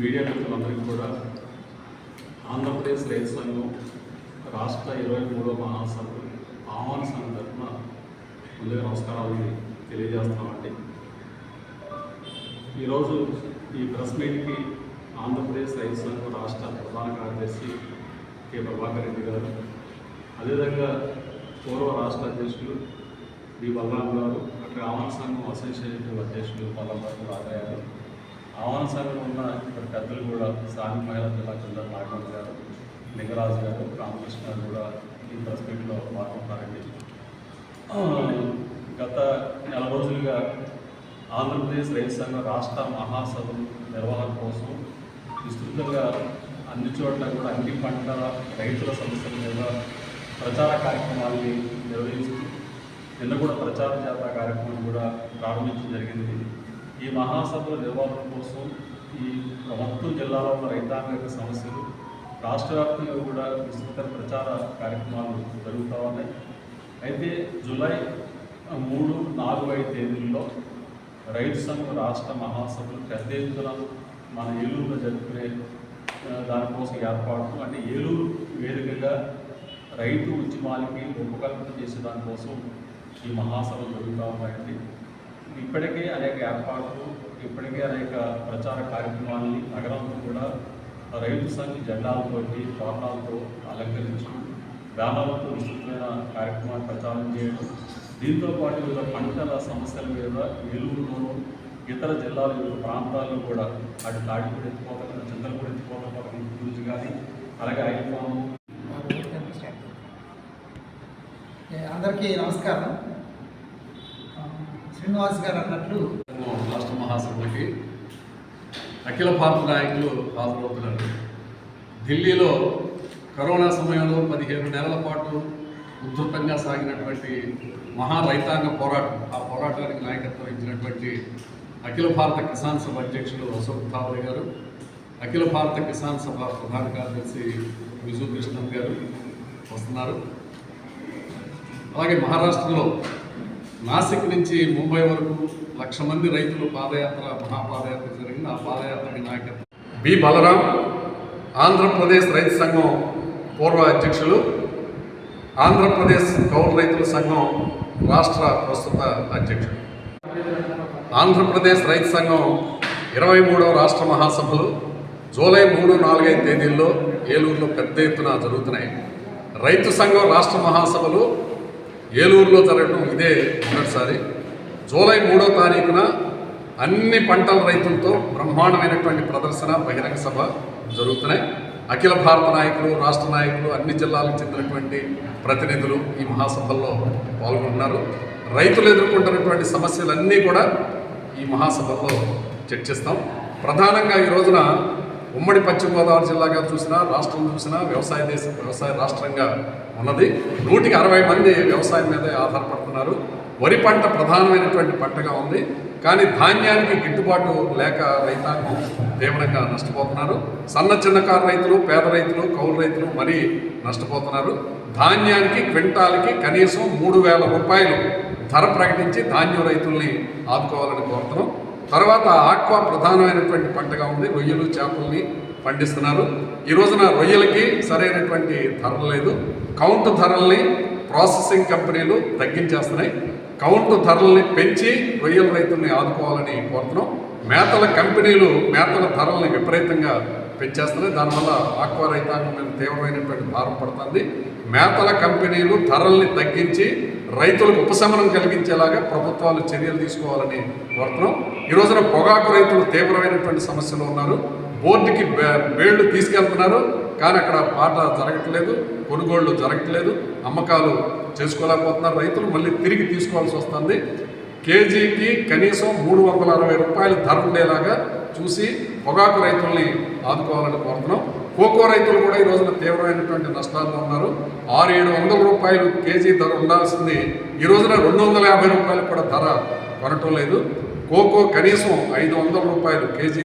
Media మిత్రులందరికీ కూడా ఆంధ్రప్రదేశ్ రైతు సంఘం రాష్ట్ర 23వ మహాసభ ఆహ్వాన సంఘం తరఫున ముందుగా నమస్కారాలు తెలియజేస్తున్నామండి. ఈరోజు ఈ ప్రెస్ మీట్కి ఆంధ్రప్రదేశ్ రైతు సంఘం రాష్ట్ర ప్రధాన కార్యదర్శి కె ప్రభాకర్ రెడ్డి గారు, అదేవిధంగా పూర్వ రాష్ట్ర అధ్యక్షులు డి బలరాం గారు, అక్కడ ఆహ్వాన సంఘం అసోసియేటివ్ అధ్యక్షులు పల్లెపాటి రాజయ్య, ఆహ్వాన సంఘంలో ఉన్న ఇక్కడ పెద్దలు కూడా స్థానిక మహిళా జిల్లా కింద నాగమణి గారు, లింగరాజు గారు, రామకృష్ణ గారు కూడా ఈ ప్రెస్ మీట్లో పాల్గొంటారండి. గత నెల రోజులుగా ఆంధ్రప్రదేశ్ రైతు సంఘం రాష్ట్ర మహాసభ నిర్వహణ కోసం విస్తృతంగా అన్ని చోట్ల కూడా అన్ని పంటల రైతుల సమస్యల మీద ప్రచార కార్యక్రమాన్ని నిర్వహిస్తూ నిన్న కూడా ప్రచార జాతర కార్యక్రమం కూడా ప్రారంభించడం జరిగింది. ఈ మహాసభల నిర్వహణ కోసం ఈ మొత్తం జిల్లాలో ఉన్న రైతాంగ యొక్క సమస్యలు రాష్ట్ర వ్యాప్తంగా కూడా విస్తృత ప్రచార కార్యక్రమాలు జరుగుతూ ఉన్నాయి. అయితే జూలై 3, 4, 5 తేదీల్లో రైతు సంఘం రాష్ట్ర మహాసభలు పెద్ద ఎత్తున మన ఏలూరులో జరుపుకునే దానికోసం ఏర్పాటు, అంటే ఏలూరు వేదికగా రైతు ఉద్యమాలకి రూపకల్పన చేసే దానికోసం ఈ మహాసభలు జరుగుతూ ఉన్నాయండి. ఇప్పటికే అనేక ఏర్పాట్లు, ఇప్పటికే అనేక ప్రచార కార్యక్రమాలని నగరంలో కూడా రైతు సంఘ జెండాలతోటి తోరణాలతో అలంకరించడం, బ్యానర్లతో విస్తృతమైన కార్యక్రమాలు ప్రచారం చేయడం, దీంతో పాటు వివిధ పంటల సమస్యల మీద ఏలూరులోను ఇతర జిల్లాల వివిధ ప్రాంతాల్లో కూడా అటు తాడిపూడి ఎత్తిపోత, చింతలపూడి ఎత్తిపోత పథకం గురించి కానీ, అలాగే ఐఫోన్. అందరికీ నమస్కారం. శ్రీనివాస్ గారు అన్నట్లు రాష్ట్ర మహాసభకి అఖిల భారత నాయకులు హాజరవుతున్నారు. ఢిల్లీలో కరోనా సమయంలో 17 నెలల పాటు ఉధృతంగా సాగినటువంటి మహా రైతాంగ పోరాటం, ఆ పోరాటానికి నాయకత్వం వహించినటువంటి అఖిల భారత కిసాన్ సభ అధ్యక్షులు అశోక్ థావరే గారు, అఖిల భారత కిసాన్ సభ ప్రధాన కార్యదర్శి విజు కృష్ణన్ గారు వస్తున్నారు. అలాగే మహారాష్ట్రలో నాసిక్ నుంచి ముంబై వరకు 1,00,000 మంది రైతులు పాదయాత్ర, మహాపాదయాత్ర జరిగింది. ఆ పాదయాత్రకి నాయకత్వం బి బలరాం, ఆంధ్రప్రదేశ్ రైతు సంఘం పూర్వ అధ్యక్షులు, ఆంధ్రప్రదేశ్ కౌలు రైతుల సంఘం రాష్ట్ర ప్రస్తుత అధ్యక్షుడు. ఆంధ్రప్రదేశ్ రైతు సంఘం 23వ రాష్ట్ర మహాసభలు జూలై 3, 4, 5 తేదీల్లో ఏలూరులో పెద్ద ఎత్తున జరుగుతున్నాయి. రైతు సంఘం రాష్ట్ర మహాసభలు ఏలూరులో జరగడం ఇదే మొదటిసారి. జూలై 3వ తారీఖున అన్ని పంటల రైతులతో బ్రహ్మాండమైనటువంటి ప్రదర్శన, బహిరంగ సభ జరుగుతున్నాయి. అఖిల భారత నాయకులు, రాష్ట్ర నాయకులు, అన్ని జిల్లాలకు చెందినటువంటి ప్రతినిధులు ఈ మహాసభల్లో పాల్గొంటున్నారు. రైతులు ఎదుర్కొంటున్నటువంటి సమస్యలన్నీ కూడా ఈ మహాసభల్లో చర్చిస్తాం. ప్రధానంగా ఈ రోజున ఉమ్మడి పశ్చిమ గోదావరి జిల్లాగా చూసినా, రాష్ట్రం చూసినా వ్యవసాయ రాష్ట్రంగా ఉన్నది. 160 మంది వ్యవసాయం మీదే ఆధారపడుతున్నారు. వరి పంట ప్రధానమైనటువంటి పంటగా ఉంది. కానీ ధాన్యానికి గిట్టుబాటు లేక రైతాంగం తీవ్రంగా నష్టపోతున్నారు. చిన్నకారు రైతులు, పేద రైతులు, కౌలు రైతులు మరీ నష్టపోతున్నారు. ధాన్యానికి క్వింటాల్కి కనీసం 3,000 రూపాయలు ధర ప్రకటించి ధాన్యం రైతుల్ని ఆదుకోవాలని కోరుతున్నాం. తర్వాత ఆక్వా ప్రధానమైనటువంటి పంటగా ఉంది. రొయ్యలు, చేపల్ని పండిస్తున్నారు. ఈ రోజున రొయ్యలకి సరైనటువంటి ధర లేదు. కౌంటు ధరల్ని ప్రాసెసింగ్ కంపెనీలు తగ్గించేస్తున్నాయి. కౌంటు ధరల్ని పెంచి రొయ్యల రైతుల్ని ఆదుకోవాలని కోరుతున్నాం. మేతల కంపెనీలు మేతల ధరల్ని విపరీతంగా పెంచేస్తున్నాయి. దానివల్ల ఆక్వా రైతాంగం మీద తీవ్రమైనటువంటి భారం పడుతుంది. మేతల కంపెనీలు ధరల్ని తగ్గించి రైతులకు ఉపశమనం కలిగించేలాగా ప్రభుత్వాలు చర్యలు తీసుకోవాలని కోరుతున్నాం. ఈ రోజున పొగాకు రైతులు తీవ్రమైనటువంటి సమస్యలు ఉన్నారు. బోర్డుకి బేళ్లు తీసుకెళ్తున్నారు, కానీ అక్కడ పాట జరగట్లేదు, కొనుగోళ్లు జరగట్లేదు, అమ్మకాలు చేసుకోలేకపోతున్నారు. రైతులు మళ్ళీ తిరిగి తీసుకోవాల్సి వస్తుంది. కేజీకి కనీసం 360 రూపాయలు ధర ఉండేలాగా చూసి పొగాకు రైతుల్ని ఆదుకోవాలని కోరుతున్నాం. కోకో రైతులు కూడా ఈ రోజున తీవ్రమైనటువంటి నష్టాల్లో ఉన్నారు. 600-700 రూపాయలు కేజీ ధర ఉండాల్సింది ఈ రోజున 250 రూపాయలు కూడా ధర కొనటం లేదు. కోకో కనీసం 500 రూపాయలు కేజీ